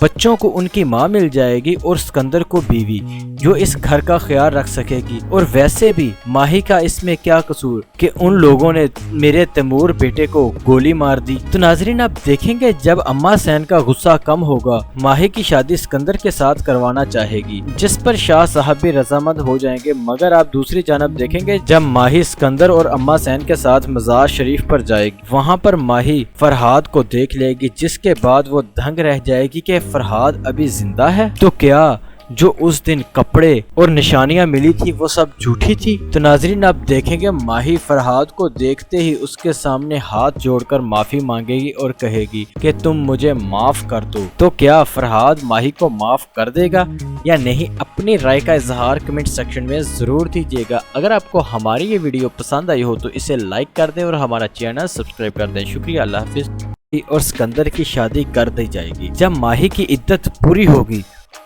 بچوں کو ان کی ماں مل جائے گی اور سکندر کو بیوی جو اس گھر کا خیال رکھ سکے گی، اور ویسے بھی ماہی کا اس میں کیا قصور کہ ان لوگوں نے میرے تیمور بیٹے کو گولی مار دی۔ تو ناظرین آپ دیکھیں گے جب اما حسین کا غصہ کم ہوگا، ماہی کی شادی سکندر کے ساتھ کروانا چاہے گی، جس پر شاہ صاحب بھی رضامند ہو جائیں گے، مگر آپ دوسری جانب دیکھیں گے جب ماہی سکندر اور اما حسین کے ساتھ مزار شریف پر جائے گی، وہاں پر ماہی فرحاد کو دیکھ لے گی، جس کے بعد وہ دنگ رہ جائے گی کہ فرحاد ابھی زندہ ہے، تو کیا جو اس دن کپڑے اور نشانیاں ملی تھی وہ سب جھوٹی تھی؟ تو ناظرین آپ دیکھیں گے ماہی فرحاد کو دیکھتے ہی اس کے سامنے ہاتھ جوڑ کر معافی مانگے گی اور کہے گی کہ تم مجھے معاف کر دو۔ تو کیا فرحاد ماہی کو معاف کر دے گا یا نہیں؟ اپنی رائے کا اظہار کمنٹ سیکشن میں ضرور دیجیے گا۔ اگر آپ کو ہماری یہ ویڈیو پسند آئی ہو تو اسے لائک کر دیں اور ہمارا چینل سبسکرائب کر دیں۔ شکریہ، اللہ حافظ۔ اور سکندر کی شادی کر دی جائے گی۔ جب ماہی کی عدت پوری ہوگی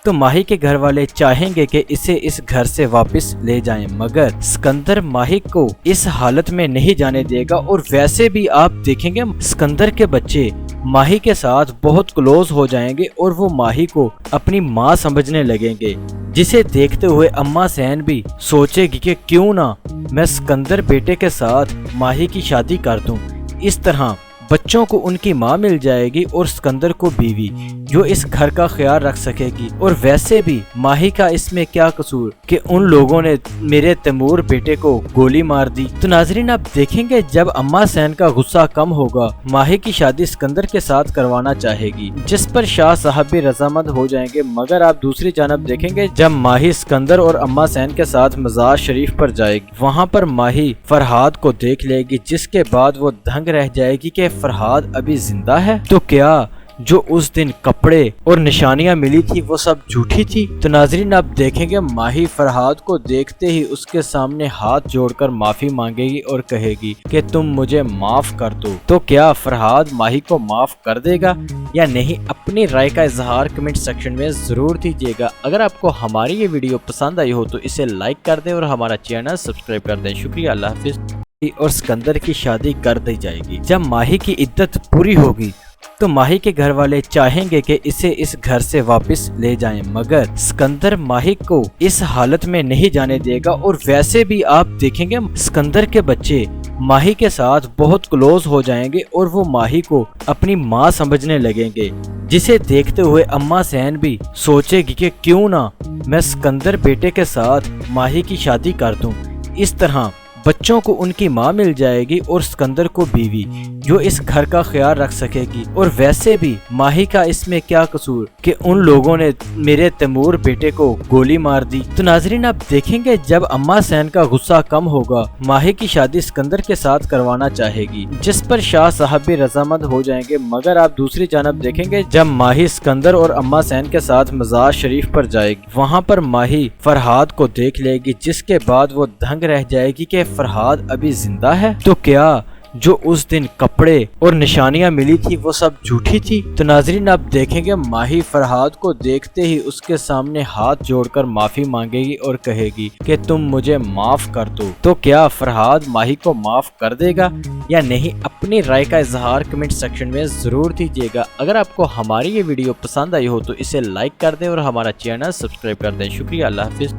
تو ماہی کے گھر والے چاہیں گے کہ اسے اس گھر سے واپس لے جائیں، مگر سکندر ماہی کو اس حالت میں نہیں جانے دے گا، اور ویسے بھی آپ دیکھیں گے سکندر کے بچے ماہی کے ساتھ بہت کلوز ہو جائیں گے اور وہ ماہی کو اپنی ماں سمجھنے لگیں گے، جسے دیکھتے ہوئے اما حسین بھی سوچے گی کہ کیوں نہ میں سکندر بیٹے کے ساتھ ماہی کی شادی کر دوں۔ اس طرح بچوں کو ان کی ماں مل جائے گی اور سکندر کو بیوی جو اس گھر کا خیال رکھ سکے گی، اور ویسے بھی ماہی کا اس میں کیا قصور کہ ان لوگوں نے میرے تیمور بیٹے کو گولی مار دی۔ تو ناظرین آپ دیکھیں گے جب اما حسین کا غصہ کم ہوگا، ماہی کی شادی سکندر کے ساتھ کروانا چاہے گی، جس پر شاہ صاحب بھی رضامند ہو جائیں گے، مگر آپ دوسری جانب دیکھیں گے جب ماہی سکندر اور اما حسین کے ساتھ مزار شریف پر جائے گی، وہاں پر ماہی فرحاد کو دیکھ لے گی، جس کے بعد وہ دنگ رہ جائے گی کہ فرحاد ابھی زندہ ہے، تو کیا جو اس دن کپڑے اور نشانیاں ملی تھی وہ سب جھوٹی تھی؟ تو ناظرین آپ دیکھیں گے ماہی فرحاد کو دیکھتے ہی اس کے سامنے ہاتھ جوڑ کر معافی مانگے گی اور کہے گی کہ تم مجھے معاف کر دو۔ تو کیا فرحاد ماہی کو معاف کر دے گا یا نہیں؟ اپنی رائے کا اظہار کمنٹ سیکشن میں ضرور دیجیے گا۔ اگر آپ کو ہماری یہ ویڈیو پسند آئی ہو تو اسے لائک کر دیں اور ہمارا چینل سبسکرائب کر دیں۔ شکریہ، اللہ حافظ۔ اور سکندر کی شادی کر دی جائے گی۔ جب ماہی کی عدت پوری ہوگی تو ماہی کے گھر والے چاہیں گے کہ اسے اس گھر سے واپس لے جائیں، مگر سکندر ماہی کو اس حالت میں نہیں جانے دے گا، اور ویسے بھی آپ دیکھیں گے سکندر کے بچے ماہی کے ساتھ بہت کلوز ہو جائیں گے اور وہ ماہی کو اپنی ماں سمجھنے لگیں گے، جسے دیکھتے ہوئے اما حسین بھی سوچے گی کہ کیوں نہ میں سکندر بیٹے کے ساتھ ماہی کی شادی کر دوں۔ اس طرح بچوں کو ان کی ماں مل جائے گی اور سکندر کو بیوی جو اس گھر کا خیال رکھ سکے گی، اور ویسے بھی ماہی کا اس میں کیا قصور کہ ان لوگوں نے میرے تیمور بیٹے کو گولی مار دی۔ تو ناظرین آپ دیکھیں گے جب اما حسین کا غصہ کم ہوگا، ماہی کی شادی سکندر کے ساتھ کروانا چاہے گی، جس پر شاہ صاحب بھی رضامند ہو جائیں گے، مگر آپ دوسری جانب دیکھیں گے جب ماہی سکندر اور اما حسین کے ساتھ مزار شریف پر جائے گی، وہاں پر ماہی فرحاد کو دیکھ لے گی، جس کے بعد وہ دنگ رہ جائے گی کہ فرحاد ابھی زندہ ہے، تو کیا جو اس دن کپڑے اور نشانیاں ملی تھی وہ سب جھوٹی تھی؟ تو ناظرین آپ دیکھیں گے ماہی فرحاد کو دیکھتے ہی اس کے سامنے ہاتھ جوڑ کر معافی مانگے گی اور کہے گی کہ تم مجھے معاف کر دو۔ تو کیا فرحاد ماہی کو معاف کر دے گا یا نہیں؟ اپنی رائے کا اظہار کمنٹ سیکشن میں ضرور دیجیے گا۔ اگر آپ کو ہماری یہ ویڈیو پسند آئی ہو تو اسے لائک کر دیں اور ہمارا چینل سبسکرائب کر دیں۔ شکریہ، اللہ حافظ۔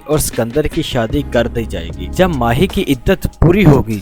اور سکندر کی شادی کر دی جائے گی۔ جب ماہی کی عدت پوری ہوگی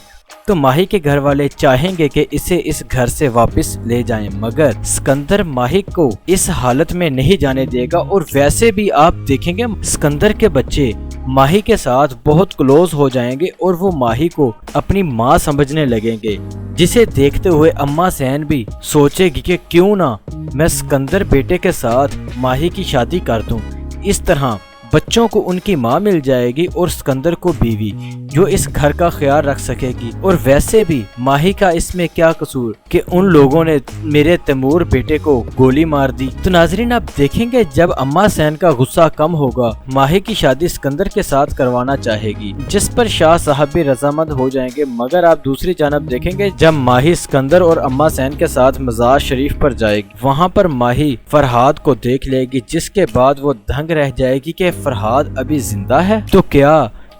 تو ماہی کے گھر والے چاہیں گے کہ اسے اس گھر سے واپس لے جائیں، مگر سکندر ماہی کو اس حالت میں نہیں جانے دے گا، اور ویسے بھی آپ دیکھیں گے سکندر کے بچے ماہی کے ساتھ بہت کلوز ہو جائیں گے اور وہ ماہی کو اپنی ماں سمجھنے لگیں گے، جسے دیکھتے ہوئے اما حسین بھی سوچے گی کہ کیوں نہ میں سکندر بیٹے کے ساتھ ماہی کی شادی کر دوں۔ اس طرح بچوں کو ان کی ماں مل جائے گی اور سکندر کو بیوی جو اس گھر کا خیال رکھ سکے گی، اور ویسے بھی ماہی کا اس میں کیا قصور کہ ان لوگوں نے میرے تیمور بیٹے کو گولی مار دی۔ تو ناظرین آپ دیکھیں گے جب اما حسین کا غصہ کم ہوگا، ماہی کی شادی سکندر کے ساتھ کروانا چاہے گی، جس پر شاہ صاحب بھی رضامند ہو جائیں گے، مگر آپ دوسری جانب دیکھیں گے جب ماہی سکندر اور اما حسین کے ساتھ مزار شریف پر جائے گی، وہاں پر ماہی فرحاد کو دیکھ لے گی، جس کے بعد وہ دنگ رہ جائے گی کہ فرحاد ابھی زندہ ہے، تو کیا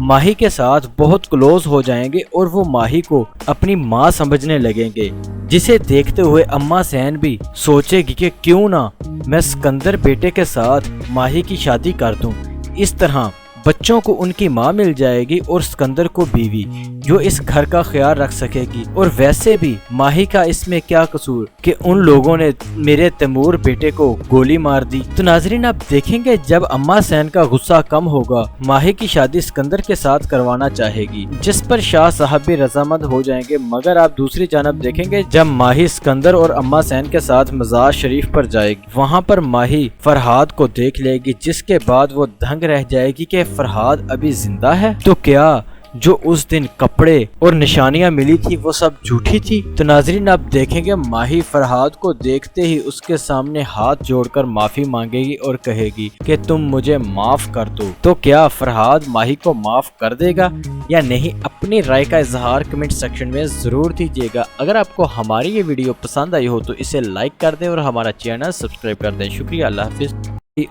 ماہی کے ساتھ بہت کلوز ہو جائیں گے اور وہ ماہی کو اپنی ماں سمجھنے لگیں گے، جسے دیکھتے ہوئے اما حسین بھی سوچے گی کہ کیوں نہ میں اسکندر بیٹے کے ساتھ ماہی کی شادی کر دوں۔ اس طرح بچوں کو ان کی ماں مل جائے گی اور اسکندر کو بیوی جو اس گھر کا خیال رکھ سکے گی۔ اور ویسے بھی ماہی کا اس میں کیا قصور کہ ان لوگوں نے میرے تیمور بیٹے کو گولی مار دی۔ تو ناظرین آپ دیکھیں گے جب اما حسین کا غصہ کم ہوگا، ماہی کی شادی اسکندر کے ساتھ کروانا چاہے گی، جس پر شاہ صاحب بھی رضامند ہو جائیں گے۔ مگر آپ دوسری جانب دیکھیں گے جب ماہی اسکندر اور اما حسین کے ساتھ مزار شریف پر جائے گی، وہاں پر ماہی فرہاد کو دیکھ لے گی، جس کے بعد وہ دنگ رہ جائے گی کہ فرہاد ابھی زندہ ہے۔ تو کیا جو اس دن کپڑے اور نشانیاں ملی تھی وہ سب جھوٹی تھی؟ تو ناظرین آپ دیکھیں گے ماہی فرہاد کو دیکھتے ہی اس کے سامنے ہاتھ جوڑ کر معافی مانگے گی اور کہے گی کہ تم مجھے معاف کر دو۔ تو کیا فرہاد ماہی کو معاف کر دے گا یا نہیں؟ اپنی رائے کا اظہار کمنٹ سیکشن میں ضرور دیجیے گا۔ اگر آپ کو ہماری یہ ویڈیو پسند آئی ہو تو اسے لائک کر دیں اور ہمارا چینل سبسکرائب کر دیں۔ شکریہ، اللہ حافظ۔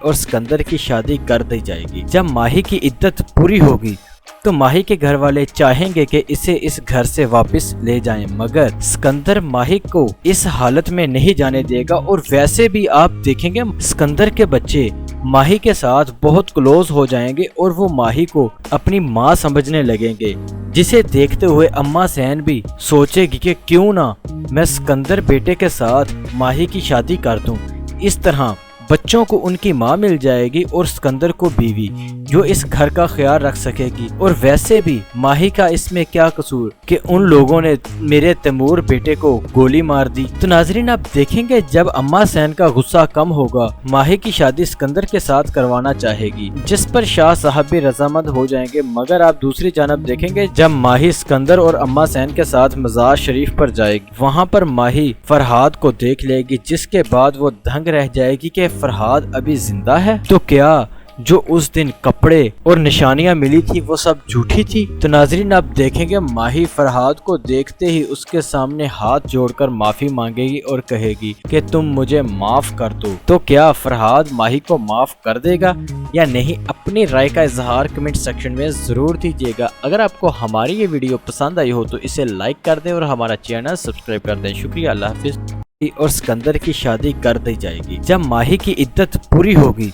اور اسکندر کی شادی کر دی جائے گی۔ جب ماہی کی عدت پوری ہوگی تو ماہی کے گھر والے چاہیں گے کہ اسے اس گھر سے واپس لے جائیں، مگر اسکندر ماہی کو اس حالت میں نہیں جانے دے گا۔ اور ویسے بھی آپ دیکھیں گے اسکندر کے بچے ماہی کے ساتھ بہت کلوز ہو جائیں گے اور وہ ماہی کو اپنی ماں سمجھنے لگیں گے، جسے دیکھتے ہوئے اما حسین بھی سوچے گی کہ کیوں نہ میں اسکندر بیٹے کے ساتھ ماہی کی شادی کر دوں۔ اس طرح بچوں کو ان کی ماں مل جائے گی اور اسکندر کو بیوی جو اس گھر کا خیال رکھ سکے گی۔ اور ویسے بھی ماہی کا اس میں کیا قصور کہ ان لوگوں نے میرے تیمور بیٹے کو گولی مار دی۔ تو ناظرین آپ دیکھیں گے جب اما حسین کا غصہ کم ہوگا، ماہی کی شادی اسکندر کے ساتھ کروانا چاہے گی، جس پر شاہ صاحب بھی رضامند ہو جائیں گے۔ مگر آپ دوسری جانب دیکھیں گے جب ماہی اسکندر اور اما حسین کے ساتھ مزار شریف پر جائے گی، وہاں پر ماہی فرہاد کو دیکھ لے گی، جس کے بعد وہ دنگ رہ جائے گی کہ فرہاد ابھی زندہ ہے۔ تو کیا جو اس دن کپڑے اور نشانیاں ملی تھی وہ سب جھوٹی تھی؟ تو ناظرین آپ دیکھیں گے ماہی فرہاد کو دیکھتے ہی اس کے سامنے ہاتھ جوڑ کر معافی مانگے گی اور کہے گی کہ تم مجھے معاف کر دو۔ تو کیا فرہاد ماہی کو معاف کر دے گا یا نہیں؟ اپنی رائے کا اظہار کمنٹ سیکشن میں ضرور دیجیے گا۔ اگر آپ کو ہماری یہ ویڈیو پسند آئی ہو تو اسے لائک کر دیں اور ہمارا چینل سبسکرائب کر دیں۔ شکریہ، اللہ حافظ۔ اور اسکندر کی شادی کر دی جائے گی۔ جب ماہی کی عدت پوری ہوگی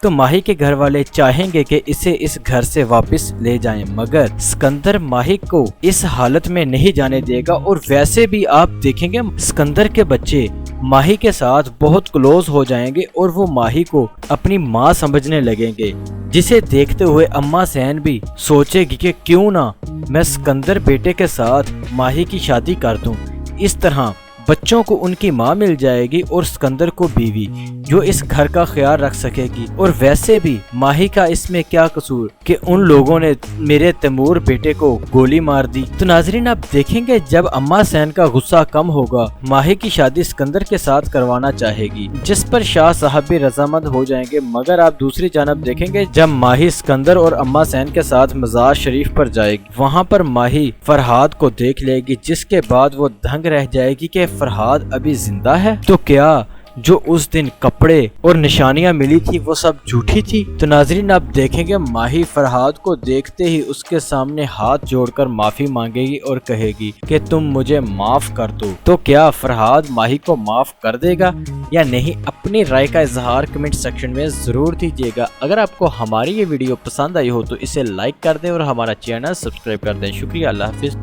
تو ماہی کے گھر والے چاہیں گے کہ اسے اس گھر سے واپس لے جائیں، مگر اسکندر ماہی کو اس حالت میں نہیں جانے دے گا۔ اور ویسے بھی آپ دیکھیں گے اسکندر کے بچے ماہی کے ساتھ بہت کلوز ہو جائیں گے اور وہ ماہی کو اپنی ماں سمجھنے لگیں گے، جسے دیکھتے ہوئے اما حسین بھی سوچے گی کہ کیوں نہ میں اسکندر بیٹے کے ساتھ ماہی کی شادی کر دوں۔ اس طرح بچوں کو ان کی ماں مل جائے گی اور اسکندر کو بیوی جو اس گھر کا خیال رکھ سکے گی۔ اور ویسے بھی ماہی کا اس میں کیا قصور کہ ان لوگوں نے میرے تیمور بیٹے کو گولی مار دی۔ تو ناظرین آپ دیکھیں گے جب اما حسین کا غصہ کم ہوگا، ماہی کی شادی اسکندر کے ساتھ کروانا چاہے گی، جس پر شاہ صاحب بھی رضامند ہو جائیں گے۔ مگر آپ دوسری جانب دیکھیں گے جب ماہی اسکندر اور اما حسین کے ساتھ مزار شریف پر جائے گی، وہاں پر ماہی فرہاد کو دیکھ لے گی، جس کے بعد وہ دنگ رہ جائے گی کہ فرہاد ابھی زندہ ہے۔ تو کیا جو اس دن کپڑے اور نشانیاں ملی تھی وہ سب جھوٹی تھی؟ تو ناظرین آپ دیکھیں گے ماہی فرہاد کو دیکھتے ہی اس کے سامنے ہاتھ جوڑ کر معافی مانگے گی اور کہے گی کہ تم مجھے معاف کر دو۔ تو کیا فرہاد ماہی کو معاف کر دے گا یا نہیں؟ اپنی رائے کا اظہار کمنٹ سیکشن میں ضرور دیجیے گا۔ اگر آپ کو ہماری یہ ویڈیو پسند آئی ہو تو اسے لائک کر دیں اور ہمارا چینل سبسکرائب کر دیں۔ شکریہ، اللہ حافظ۔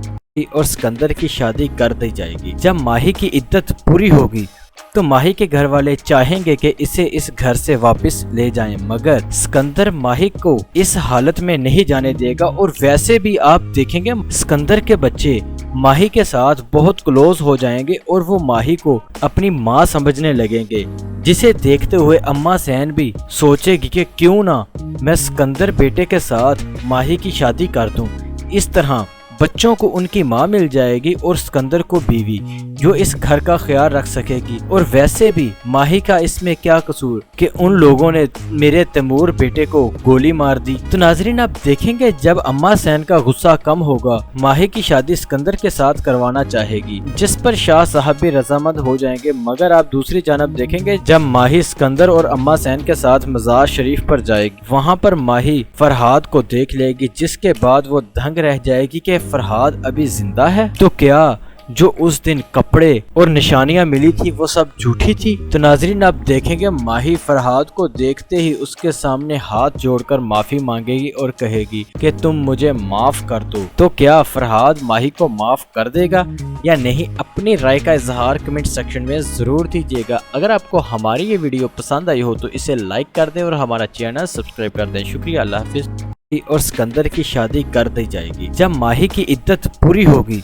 اور اسکندر کی شادی کر دی جائے گی۔ جب ماہی کی عدت پوری ہوگی تو ماہی کے گھر والے چاہیں گے کہ اسے اس گھر سے واپس لے جائیں، مگر اسکندر ماہی کو اس حالت میں نہیں جانے دے گا۔ اور ویسے بھی آپ دیکھیں گے اسکندر کے بچے ماہی کے ساتھ بہت کلوز ہو جائیں گے اور وہ ماہی کو اپنی ماں سمجھنے لگیں گے، جسے دیکھتے ہوئے اما حسین بھی سوچے گی کہ کیوں نہ میں اسکندر بیٹے کے ساتھ ماہی کی شادی کر دوں۔ اس طرح بچوں کو ان کی ماں مل جائے گی اور اسکندر کو بیوی جو اس گھر کا خیال رکھ سکے گی، اور ویسے بھی ماہی کا اس میں کیا قصور کہ ان لوگوں نے میرے تیمور بیٹے کو گولی مار دی۔ تو ناظرین آپ دیکھیں گے جب اما حسین کا غصہ کم ہوگا، ماہی کی شادی اسکندر کے ساتھ کروانا چاہے گی، جس پر شاہ صاحب بھی رضامند ہو جائیں گے، مگر آپ دوسری جانب دیکھیں گے جب ماہی اسکندر اور اما حسین کے ساتھ مزار شریف پر جائے گی، وہاں پر ماہی فرحاد کو دیکھ لے گی، جس کے بعد وہ دنگ رہ جائے گی کہ فرحاد ابھی زندہ ہے، تو کیا جو اس دن کپڑے اور نشانیاں ملی تھی وہ سب جھوٹی تھی؟ تو ناظرین آپ دیکھیں گے ماہی فرحاد کو دیکھتے ہی اس کے سامنے ہاتھ جوڑ کر معافی مانگے گی اور کہے گی کہ تم مجھے معاف کر دو۔ تو کیا فرحاد ماہی کو معاف کر دے گا یا نہیں؟ اپنی رائے کا اظہار کمنٹ سیکشن میں ضرور دیجیے گا۔ اگر آپ کو ہماری یہ ویڈیو پسند آئی ہو تو اسے لائک کر دیں اور ہمارا چینل سبسکرائب کر دیں۔ شکریہ، اللہ حافظ۔ اور اسکندر کی شادی کر دی جائے گی۔ جب ماہی کی عدت پوری ہوگی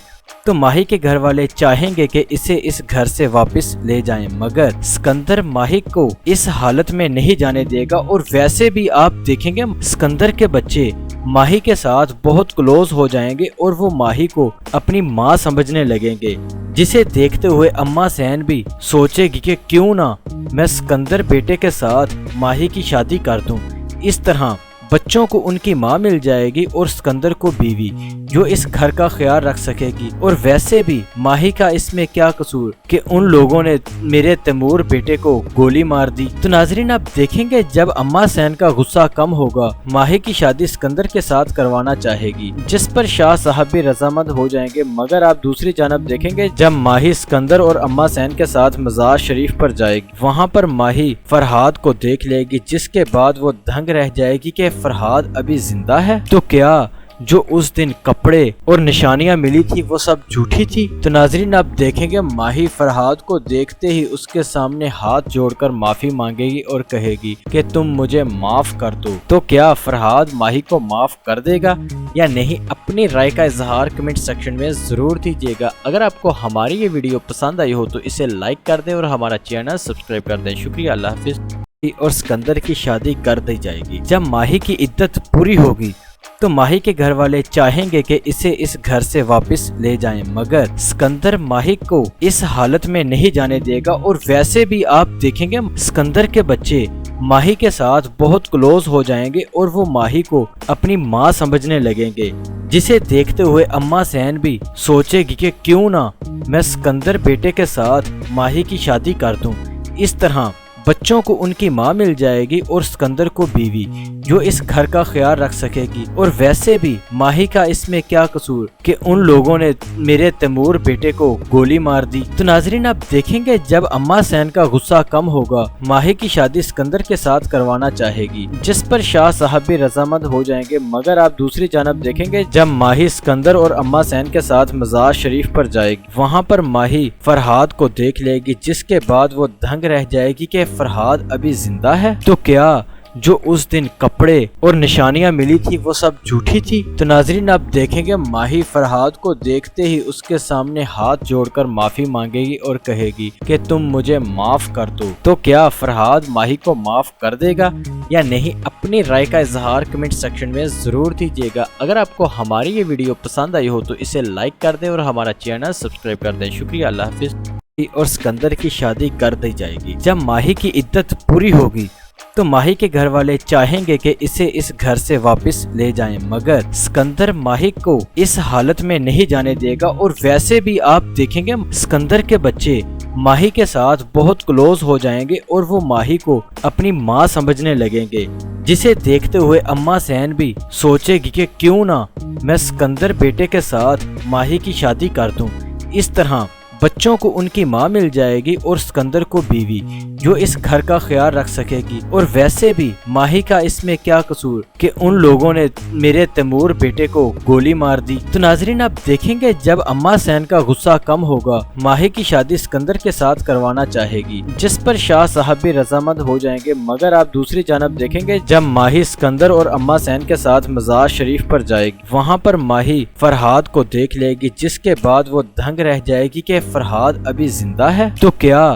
تو ماہی کے گھر والے چاہیں گے کہ اسے اس گھر سے واپس لے جائیں، مگر اسکندر ماہی کو اس حالت میں نہیں جانے دے گا، اور ویسے بھی آپ دیکھیں گے اسکندر کے بچے ماہی کے ساتھ بہت کلوز ہو جائیں گے اور وہ ماہی کو اپنی ماں سمجھنے لگیں گے، جسے دیکھتے ہوئے اما حسین بھی سوچے گی کہ کیوں نہ میں اسکندر بیٹے کے ساتھ ماہی کی شادی کر دوں۔ اس طرح بچوں کو ان کی ماں مل جائے گی اور اسکندر کو بیوی جو اس گھر کا خیال رکھ سکے گی، اور ویسے بھی ماہی کا اس میں کیا قصور کہ ان لوگوں نے میرے تیمور بیٹے کو گولی مار دی۔ تو ناظرین آپ دیکھیں گے جب اما حسین کا غصہ کم ہوگا، ماہی کی شادی اسکندر کے ساتھ کروانا چاہے گی، جس پر شاہ صاحب بھی رضامند ہو جائیں گے، مگر آپ دوسری جانب دیکھیں گے جب ماہی اسکندر اور اما حسین کے ساتھ مزار شریف پر جائے گی، وہاں پر ماہی فرحاد کو دیکھ لے گی، جس کے بعد وہ دنگ رہ جائے گی کہ فرحاد ابھی زندہ ہے، تو کیا جو اس دن کپڑے اور نشانیاں ملی تھی وہ سب جھوٹی تھی؟ تو ناظرین آپ دیکھیں گے ماہی فرحاد کو دیکھتے ہی اس کے سامنے ہاتھ جوڑ کر معافی مانگے گی اور کہے گی کہ تم مجھے معاف کر دو۔ تو کیا فرحاد ماہی کو معاف کر دے گا یا نہیں؟ اپنی رائے کا اظہار کمنٹ سیکشن میں ضرور دیجیے گا۔ اگر آپ کو ہماری یہ ویڈیو پسند آئی ہو تو اسے لائک کر دیں اور ہمارا چینل سبسکرائب کر دیں۔ شکریہ، اللہ حافظ۔ اور اسکندر کی شادی کر دی جائے گی۔ جب ماہی کی عدت پوری ہوگی تو ماہی کے گھر والے چاہیں گے کہ اسے اس گھر سے واپس لے جائیں، مگر اسکندر ماہی کو اس حالت میں نہیں جانے دے گا، اور ویسے بھی آپ دیکھیں گے اسکندر کے بچے ماہی کے ساتھ بہت کلوز ہو جائیں گے اور وہ ماہی کو اپنی ماں سمجھنے لگیں گے، جسے دیکھتے ہوئے اما حسین بھی سوچے گی کہ کیوں نہ میں اسکندر بیٹے کے ساتھ ماہی کی شادی کر دوں۔ اس طرح بچوں کو ان کی ماں مل جائے گی اور اسکندر کو بیوی جو اس گھر کا خیال رکھ سکے گی، اور ویسے بھی ماہی کا اس میں کیا قصور کہ ان لوگوں نے میرے تیمور بیٹے کو گولی مار دی۔ تو ناظرین آپ دیکھیں گے جب اما حسین کا غصہ کم ہوگا، ماہی کی شادی اسکندر کے ساتھ کروانا چاہے گی، جس پر شاہ صاحب بھی رضامند ہو جائیں گے، مگر آپ دوسری جانب دیکھیں گے جب ماہی اسکندر اور اما حسین کے ساتھ مزار شریف پر جائے گی، وہاں پر ماہی فرحاد کو دیکھ لے گی، جس کے بعد وہ دنگ رہ جائے گی کہ فرحاد ابھی زندہ ہے، تو کیا جو اس دن کپڑے اور نشانیاں ملی تھی وہ سب جھوٹی تھی؟ تو ناظرین آپ دیکھیں گے ماہی فرحاد کو دیکھتے ہی اس کے سامنے ہاتھ جوڑ کر معافی مانگے گی اور کہے گی کہ تم مجھے معاف کر دو۔ تو کیا فرحاد ماہی کو معاف کر دے گا یا نہیں؟ اپنی رائے کا اظہار کمنٹ سیکشن میں ضرور دیجیے گا۔ اگر آپ کو ہماری یہ ویڈیو پسند آئی ہو تو اسے لائک کر دیں اور ہمارا چینل سبسکرائب کر دیں۔ شکریہ، اللہ حافظ۔ اور اسکندر کی شادی کر دی جائے گی۔ جب ماہی کی عدت پوری ہوگی تو ماہی کے گھر والے چاہیں گے کہ اسے اس گھر سے واپس لے جائیں، مگر اسکندر ماہی کو اس حالت میں نہیں جانے دے گا، اور ویسے بھی آپ دیکھیں گے اسکندر کے بچے ماہی کے ساتھ بہت کلوز ہو جائیں گے اور وہ ماہی کو اپنی ماں سمجھنے لگیں گے، جسے دیکھتے ہوئے اما حسین بھی سوچے گی کہ کیوں نہ میں اسکندر بیٹے کے ساتھ ماہی کی شادی کر دوں۔ اس طرح بچوں کو ان کی ماں مل جائے گی اور اسکندر کو بیوی جو اس گھر کا خیال رکھ سکے گی، اور ویسے بھی ماہی کا اس میں کیا قصور کہ ان لوگوں نے میرے تیمور بیٹے کو گولی مار دی۔ تو ناظرین آپ دیکھیں گے جب اما حسین کا غصہ کم ہوگا، ماہی کی شادی اسکندر کے ساتھ کروانا چاہے گی، جس پر شاہ صاحب بھی رضامند ہو جائیں گے، مگر آپ دوسری جانب دیکھیں گے جب ماہی اسکندر اور اما حسین کے ساتھ مزار شریف پر جائے گی، وہاں پر ماہی فرحاد کو دیکھ لے گی، جس کے بعد وہ دنگ رہ جائے گی کہ فرحاد ابھی زندہ ہے، تو کیا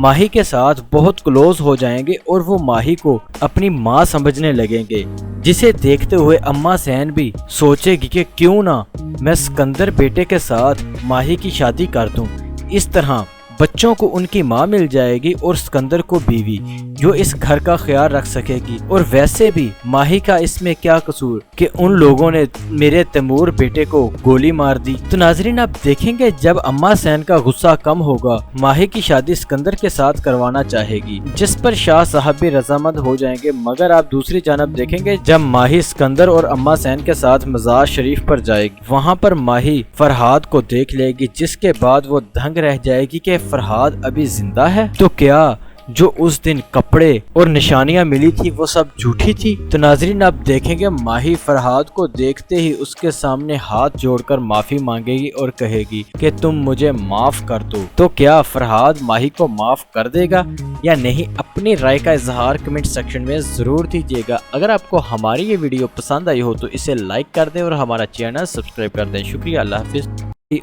ماہی کے ساتھ بہت کلوز ہو جائیں گے اور وہ ماہی کو اپنی ماں سمجھنے لگیں گے، جسے دیکھتے ہوئے اما حسین بھی سوچے گی کہ کیوں نہ میں اسکندر بیٹے کے ساتھ ماہی کی شادی کر دوں۔ اس طرح بچوں کو ان کی ماں مل جائے گی اور اسکندر کو بیوی جو اس گھر کا خیال رکھ سکے گی۔ اور ویسے بھی ماہی کا اس میں کیا قصور کہ ان لوگوں نے میرے تیمور بیٹے کو گولی مار دی۔ تو ناظرین آپ دیکھیں گے جب اما حسین کا غصہ کم ہوگا، ماہی کی شادی اسکندر کے ساتھ کروانا چاہے گی، جس پر شاہ صاحب بھی رضامند ہو جائیں گے۔ مگر آپ دوسری جانب دیکھیں گے جب ماہی اسکندر اور اما حسین کے ساتھ مزار شریف پر جائے گی، وہاں پر ماہی فرحاد کو دیکھ لے گی، جس کے بعد وہ دنگ رہ جائے گی کہ فرحاد ابھی زندہ ہے۔ تو کیا جو اس دن کپڑے اور نشانیاں ملی تھی وہ سب جھوٹی تھی؟ تو ناظرین آپ دیکھیں گے ماہی فرحاد کو دیکھتے ہی اس کے سامنے ہاتھ جوڑ کر معافی مانگے گی اور کہے گی کہ تم مجھے معاف کر دو۔ تو کیا فرحاد ماہی کو معاف کر دے گا یا نہیں؟ اپنی رائے کا اظہار کمنٹ سیکشن میں ضرور دیجیے گا۔ اگر آپ کو ہماری یہ ویڈیو پسند آئی ہو تو اسے لائک کر دیں اور ہمارا چینل سبسکرائب کر دیں۔ شکریہ، اللہ حافظ۔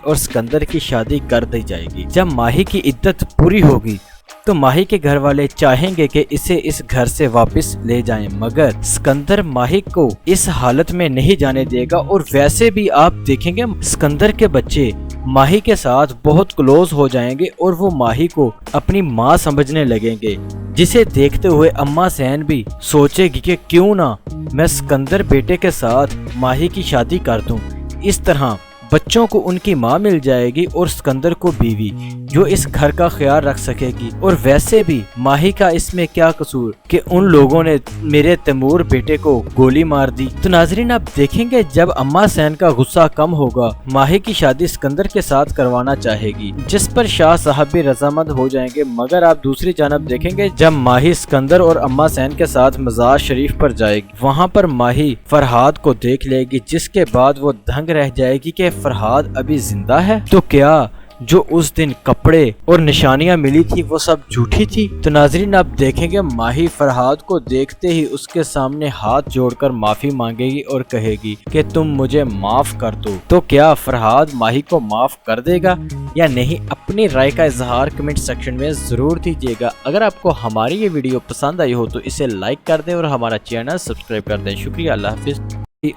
اور اسکندر کی شادی کر دی جائے گی۔ جب ماہی کی عدت پوری ہوگی تو ماہی کے گھر والے چاہیں گے کہ اسے اس گھر سے واپس لے جائیں، مگر اسکندر ماہی کو اس حالت میں نہیں جانے دے گا۔ اور ویسے بھی آپ دیکھیں گے اسکندر کے بچے ماہی کے ساتھ بہت کلوز ہو جائیں گے اور وہ ماہی کو اپنی ماں سمجھنے لگیں گے، جسے دیکھتے ہوئے اما حسین بھی سوچے گی کہ کیوں نہ میں اسکندر بیٹے کے ساتھ ماہی کی شادی کر دوں۔ اس طرح بچوں کو ان کی ماں مل جائے گی اور اسکندر کو بیوی جو اس گھر کا خیال رکھ سکے گی۔ اور ویسے بھی ماہی کا اس میں کیا قصور کہ ان لوگوں نے میرے تیمور بیٹے کو گولی مار دی۔ تو ناظرین آپ دیکھیں گے جب اما حسین کا غصہ کم ہوگا، ماہی کی شادی اسکندر کے ساتھ کروانا چاہے گی، جس پر شاہ صاحب بھی رضامند ہو جائیں گے۔ مگر آپ دوسری جانب دیکھیں گے جب ماہی اسکندر اور اما حسین کے ساتھ مزار شریف پر جائے گی، وہاں پر ماہی فرحاد کو دیکھ لے گی، جس کے بعد وہ دنگ رہ جائے گی کہ فرحاد ابھی زندہ ہے۔ تو کیا جو اس دن کپڑے اور نشانیاں ملی تھی وہ سب جھوٹی تھی؟ تو ناظرین آپ دیکھیں گے ماہی فرحاد کو دیکھتے ہی اس کے سامنے ہاتھ جوڑ کر معافی مانگے گی اور کہے گی کہ تم مجھے معاف کر دو۔ تو کیا فرحاد ماہی کو معاف کر دے گا یا نہیں؟ اپنی رائے کا اظہار کمنٹ سیکشن میں ضرور دیجیے گا۔ اگر آپ کو ہماری یہ ویڈیو پسند آئی ہو تو اسے لائک کر دیں اور ہمارا چینل سبسکرائب کر دیں۔ شکریہ، اللہ حافظ۔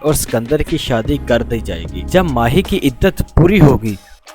اور اسکندر کی شادی کر دی جائے گی۔ جب ماہی کی عدت پوری ہوگی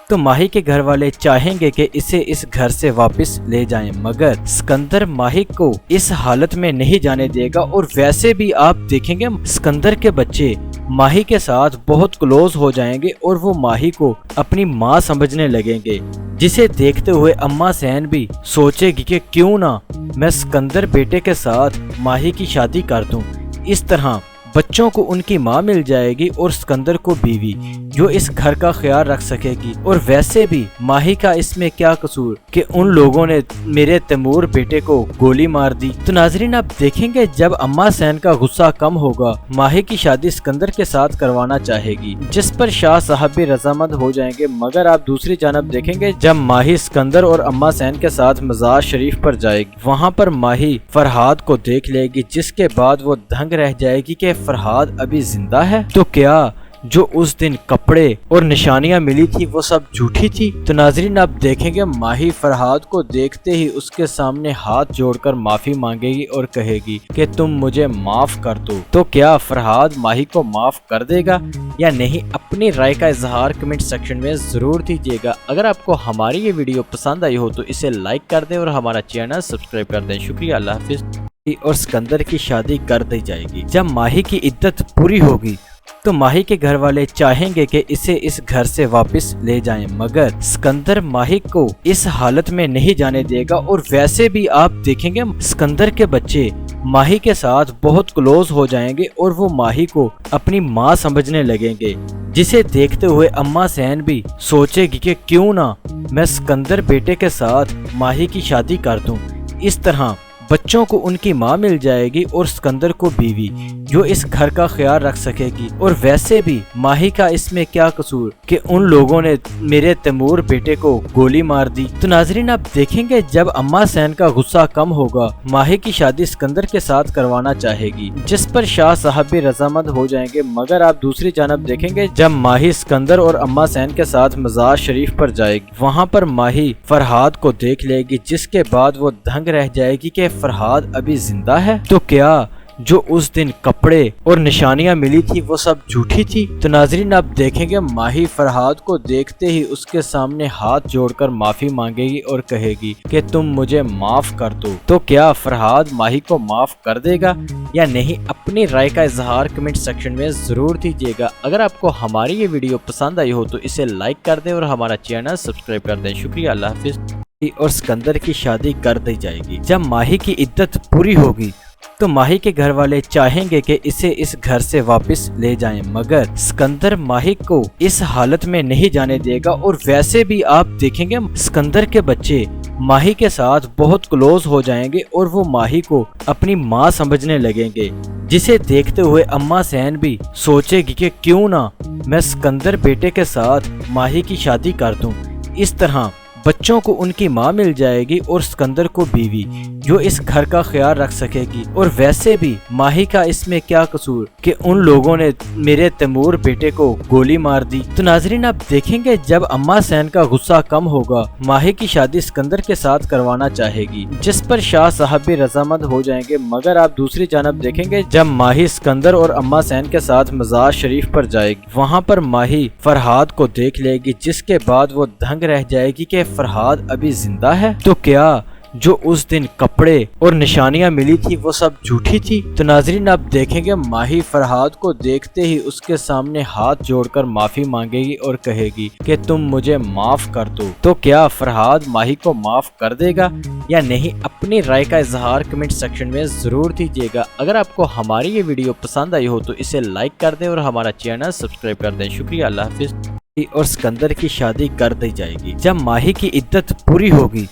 تو ماہی کے گھر والے چاہیں گے کہ اسے اس گھر سے واپس لے جائیں، مگر اسکندر ماہی کو اس حالت میں نہیں جانے دے گا۔ اور ویسے بھی آپ دیکھیں گے اسکندر کے بچے ماہی کے ساتھ بہت کلوز ہو جائیں گے اور وہ ماہی کو اپنی ماں سمجھنے لگیں گے، جسے دیکھتے ہوئے اما حسین بھی سوچے گی کہ کیوں نہ میں اسکندر بیٹے کے ساتھ ماہی کی شادی کر دوں۔ اس طرح بچوں کو ان کی ماں مل جائے گی اور اسکندر کو بیوی جو اس گھر کا خیال رکھ سکے گی۔ اور ویسے بھی ماہی کا اس میں کیا قصور کہ ان لوگوں نے میرے تیمور بیٹے کو گولی مار دی۔ تو ناظرین آپ دیکھیں گے جب اما حسین کا غصہ کم ہوگا، ماہی کی شادی اسکندر کے ساتھ کروانا چاہے گی، جس پر شاہ صاحب بھی رضامند ہو جائیں گے۔ مگر آپ دوسری جانب دیکھیں گے جب ماہی اسکندر اور اما حسین کے ساتھ مزار شریف پر جائے گی، وہاں پر ماہی فرحاد کو دیکھ لے گی، جس کے بعد وہ دنگ رہ جائے گی کہ فرحاد ابھی زندہ ہے۔ تو کیا جو اس دن کپڑے اور نشانیاں ملی تھی وہ سب جھوٹی تھی؟ تو ناظرین آپ دیکھیں گے ماہی فرحاد کو دیکھتے ہی اس کے سامنے ہاتھ جوڑ کر معافی مانگے گی اور کہے گی کہ تم مجھے معاف کر دو۔ تو کیا فرحاد ماہی کو معاف کر دے گا یا نہیں؟ اپنی رائے کا اظہار کمنٹ سیکشن میں ضرور دیجیے گا۔ اگر آپ کو ہماری یہ ویڈیو پسند آئی ہو تو اسے لائک کر دیں اور ہمارا چینل سبسکرائب کر دیں۔ شکریہ، اللہ حافظ۔ اور اسکندر کی شادی کر دی جائے گی۔ جب ماہی کی عدت پوری ہوگی تو ماہی کے گھر والے چاہیں گے کہ اسے اس گھر سے واپس لے جائیں، مگر اسکندر ماہی کو اس حالت میں نہیں جانے دے گا۔ اور ویسے بھی آپ دیکھیں گے اسکندر کے بچے ماہی کے ساتھ بہت کلوز ہو جائیں گے اور وہ ماہی کو اپنی ماں سمجھنے لگیں گے، جسے دیکھتے ہوئے اما حسین بھی سوچے گی کہ کیوں نہ میں اسکندر بیٹے کے ساتھ ماہی کی شادی کر دوں۔ اس طرح بچوں کو ان کی ماں مل جائے گی اور سکندر کو بیوی جو اس گھر کا خیال رکھ سکے گی، اور ویسے بھی ماہی کا اس میں کیا قصور کہ ان لوگوں نے میرے تیمور بیٹے کو گولی مار دی۔ تو ناظرین آپ دیکھیں گے جب اما حسین کا غصہ کم ہوگا، ماہی کی شادی سکندر کے ساتھ کروانا چاہے گی، جس پر شاہ صاحب بھی رضامند ہو جائیں گے، مگر آپ دوسری جانب دیکھیں گے جب ماہی سکندر اور اما حسین کے ساتھ مزار شریف پر جائے گی، وہاں پر ماہی فرہاد کو دیکھ لے گی، جس کے بعد وہ دھنگ رہ جائے گی کہ فرہاد ابھی زندہ ہے، تو کیا جو اس دن کپڑے اور نشانیاں ملی تھی وہ سب جھوٹی تھی؟ تو ناظرین آپ دیکھیں گے ماہی فرہاد کو دیکھتے ہی اس کے سامنے ہاتھ جوڑ کر معافی مانگے گی اور کہے گی کہ تم مجھے معاف کر دو۔ تو کیا فرہاد ماہی کو معاف کر دے گا یا نہیں؟ اپنی رائے کا اظہار کمنٹ سیکشن میں ضرور دیجیے گا۔ اگر آپ کو ہماری یہ ویڈیو پسند آئی ہو تو اسے لائک کر دیں اور ہمارا چینل سبسکرائب کر دیں۔ شکریہ، اللہ حافظ۔ اور سکندر کی شادی کر دی جائے گی۔ جب ماہی کی عدت پوری ہوگی تو ماہی کے گھر والے چاہیں گے کہ اسے اس گھر سے واپس لے جائیں، مگر سکندر ماہی کو اس حالت میں نہیں جانے دے گا، اور ویسے بھی آپ دیکھیں گے سکندر کے بچے ماہی کے ساتھ بہت کلوز ہو جائیں گے اور وہ ماہی کو اپنی ماں سمجھنے لگیں گے، جسے دیکھتے ہوئے اما حسین بھی سوچے گی کہ کیوں نہ میں سکندر بیٹے کے ساتھ ماہی کی شادی کر دوں۔ اس طرح بچوں کو ان کی ماں مل جائے گی اور سکندر کو بیوی جو اس گھر کا خیال رکھ سکے گی، اور ویسے بھی ماہی کا اس میں کیا قصور کہ ان لوگوں نے میرے تیمور بیٹے کو گولی مار دی۔ تو ناظرین آپ دیکھیں گے جب اما حسین کا غصہ کم ہوگا، ماہی کی شادی سکندر کے ساتھ کروانا چاہے گی، جس پر شاہ صاحب بھی رضامند ہو جائیں گے، مگر آپ دوسری جانب دیکھیں گے جب ماہی سکندر اور اما حسین کے ساتھ مزار شریف پر جائے گی، وہاں پر ماہی فرہاد کو دیکھ لے گی، جس کے بعد وہ دھنگ رہ جائے گی کہ فرہاد ابھی زندہ ہے، تو کیا جو اس دن کپڑے اور نشانیاں ملی تھی وہ سب جھوٹی تھی؟ تو ناظرین آپ دیکھیں گے ماہی فرہاد کو دیکھتے ہی اس کے سامنے ہاتھ جوڑ کر معافی مانگے گی اور کہے گی کہ تم مجھے معاف کر دو۔ تو کیا فرہاد ماہی کو معاف کر دے گا یا نہیں؟ اپنی رائے کا اظہار کمنٹ سیکشن میں ضرور دیجیے گا۔ اگر آپ کو ہماری یہ ویڈیو پسند آئی ہو تو اسے لائک کر دیں اور ہمارا چینل سبسکرائب کر دیں۔ شکریہ، اللہ حافظ۔ اور سکندر کی شادی کر دی جائے گی۔ جب ماہی کی عدت پوری ہوگی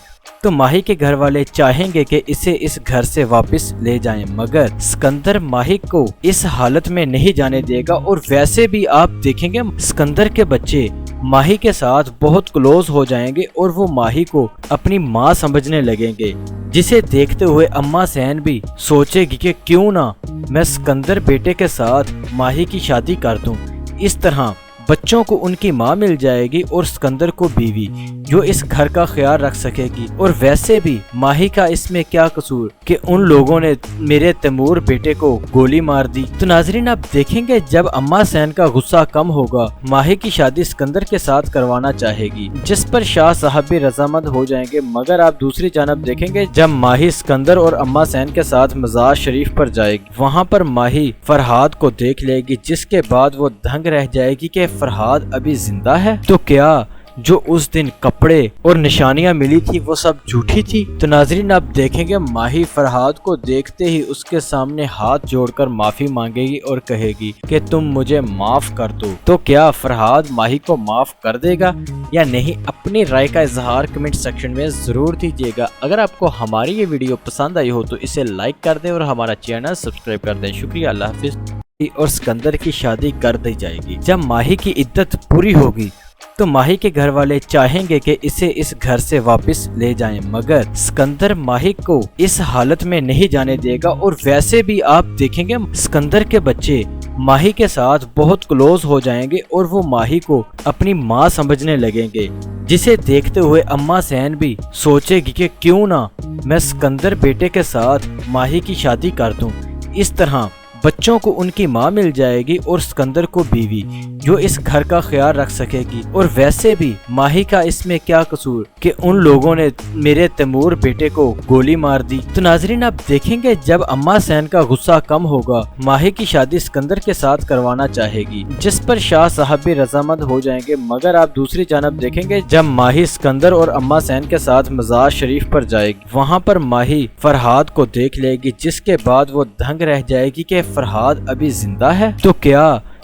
تو ماہی کے گھر والے چاہیں گے کہ اسے اس گھر سے واپس لے جائیں، مگر سکندر ماہی کو اس حالت میں نہیں جانے دے گا، اور ویسے بھی آپ دیکھیں گے سکندر کے بچے ماہی کے ساتھ بہت کلوز ہو جائیں گے اور وہ ماہی کو اپنی ماں سمجھنے لگیں گے، جسے دیکھتے ہوئے اما حسین بھی سوچے گی کہ کیوں نہ میں سکندر بیٹے کے ساتھ ماہی کی شادی کر دوں۔ اس طرح بچوں کو ان کی ماں مل جائے گی اور سکندر کو بیوی جو اس گھر کا خیال رکھ سکے گی، اور ویسے بھی ماہی کا اس میں کیا قصور کہ ان لوگوں نے میرے تیمور بیٹے کو گولی مار دی۔ تو ناظرین آپ دیکھیں گے جب اما حسین کا غصہ کم ہوگا، ماہی کی شادی سکندر کے ساتھ کروانا چاہے گی، جس پر شاہ صاحب بھی رضامند ہو جائیں گے، مگر آپ دوسری جانب دیکھیں گے جب ماہی سکندر اور اما حسین کے ساتھ مزار شریف پر جائے گی، وہاں پر ماہی فرہاد کو دیکھ لے گی، جس کے بعد وہ دھنگ رہ جائے گی کہ فرہاد ابھی زندہ ہے، تو کیا جو اس دن کپڑے اور نشانیاں ملی تھی وہ سب جھوٹی تھی؟ تو ناظرین آپ دیکھیں گے ماہی فرہاد کو دیکھتے ہی اس کے سامنے ہاتھ جوڑ کر معافی مانگے گی اور کہے گی کہ تم مجھے معاف کر دو۔ تو کیا فرہاد ماہی کو معاف کر دے گا یا نہیں؟ اپنی رائے کا اظہار کمنٹ سیکشن میں ضرور دیجیے گا۔ اگر آپ کو ہماری یہ ویڈیو پسند آئی ہو تو اسے لائک کر دیں اور ہمارا چینل سبسکرائب کر دیں۔ شکریہ، اللہ حافظ۔ اور سکندر کی شادی کر دی جائے گی۔ جب ماہی کی عدت پوری ہوگی تو ماہی کے گھر والے چاہیں گے کہ اسے اس گھر سے واپس لے جائیں، مگر سکندر ماہی کو اس حالت میں نہیں جانے دے گا، اور ویسے بھی آپ دیکھیں گے سکندر کے بچے ماہی کے ساتھ بہت کلوز ہو جائیں گے اور وہ ماہی کو اپنی ماں سمجھنے لگیں گے، جسے دیکھتے ہوئے اما حسین بھی سوچے گی کہ کیوں نہ میں سکندر بیٹے کے ساتھ ماہی کی شادی کر دوں۔ اس طرح بچوں کو ان کی ماں مل جائے گی اور سکندر کو بیوی جو اس گھر کا خیال رکھ سکے گی، اور ویسے بھی ماہی کا اس میں کیا قصور کہ ان لوگوں نے میرے تیمور بیٹے کو گولی مار دی۔ تو ناظرین آپ دیکھیں گے جب اما حسین کا غصہ کم ہوگا، ماہی کی شادی سکندر کے ساتھ کروانا چاہے گی، جس پر شاہ صاحب بھی رضامند ہو جائیں گے، مگر آپ دوسری جانب دیکھیں گے جب ماہی سکندر اور اما حسین کے ساتھ مزار شریف پر جائے گی، وہاں پر ماہی فرہاد کو دیکھ لے گی، جس کے بعد وہ دھنگ رہ جائے گی کہ فرہاد ابھی زندہ ہے، تو کیا